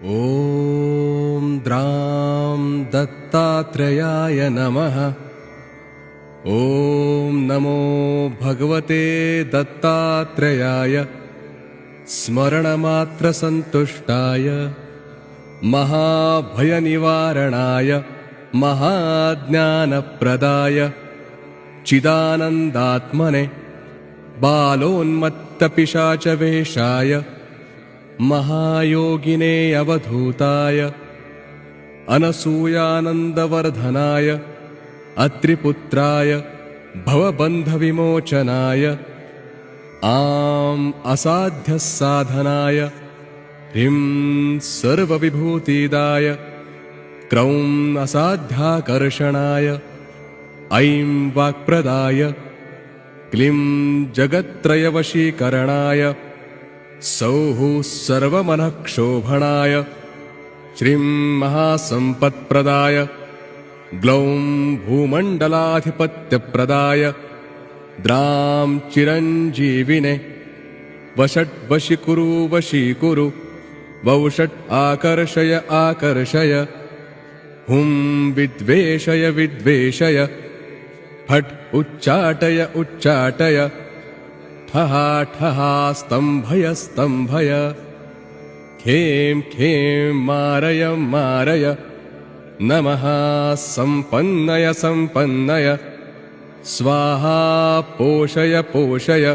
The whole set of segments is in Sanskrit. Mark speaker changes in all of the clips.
Speaker 1: ॐ द्रां दत्तात्रेयाय नमः। ॐ नमो भगवते दत्तात्रेयाय। स्मरणमात्रसन्तुष्टाय महाभयनिवारणाय महाज्ञानप्रदाय चिदानन्दात्मने बालोन्मत्तपिशाचवेषाय महायोगिने अवधूताय अनसूयानन्दवर्धनाय अत्रिपुत्राय भवबन्धविमोचनाय असाध्यसाधनाय ह्रीं सर्वविभूतिदाय क्रौं असाध्याकर्षणाय ऐं वाक्प्रदाय क्लीं जगत्त्रयवशीकरणाय सौः सर्वमनःक्षोभणाय श्रीं महासम्पत्प्रदाय ग्लौं भूमण्डलाधिपत्यप्रदाय द्रां चिरञ्जीविने वषट् वशीकुरु वौषट् आकर्षय आकर्षय हुं विद्वेषय फट् उच्चाटय उच्चाटय ठहा ठहा स्तम्भय खें खें मारय मारय नमः सम्पन्नय स्वाहा पोषय पोषय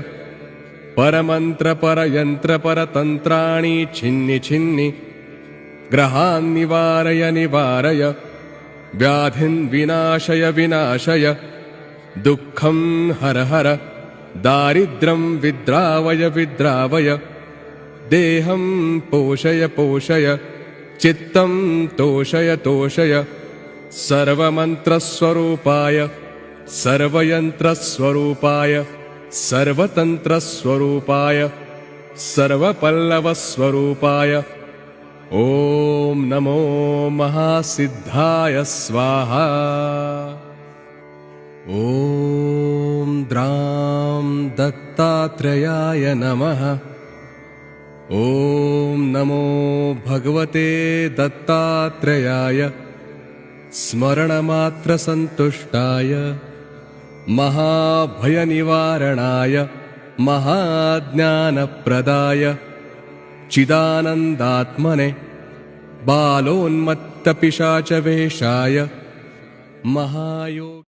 Speaker 1: परमन्त्रपरयन्त्रपरतन्त्राणि छिन्नि ग्रहान् निवारय व्याधिन् विनाशय दुःखं हर दारिद्र्यं विद्रावय देहं पोषय चित्तं तोषय सर्वमन्त्रस्वरूपाय सर्वयन्त्रस्वरूपाय सर्वतन्त्रस्वरूपाय सर्वपल्लवस्वरूपाय ॐ नमो महासिद्धाय स्वाहा। ॐ द्रां दत्तात्रेयाय नमः। ॐ नमो भगवते दत्तात्रेयाय। स्मरणमात्रसन्तुष्टाय महाभयनिवारणाय महाज्ञानप्रदाय चिदानन्दात्मने बालोन्मत्तपिशाचवेषाय महायोग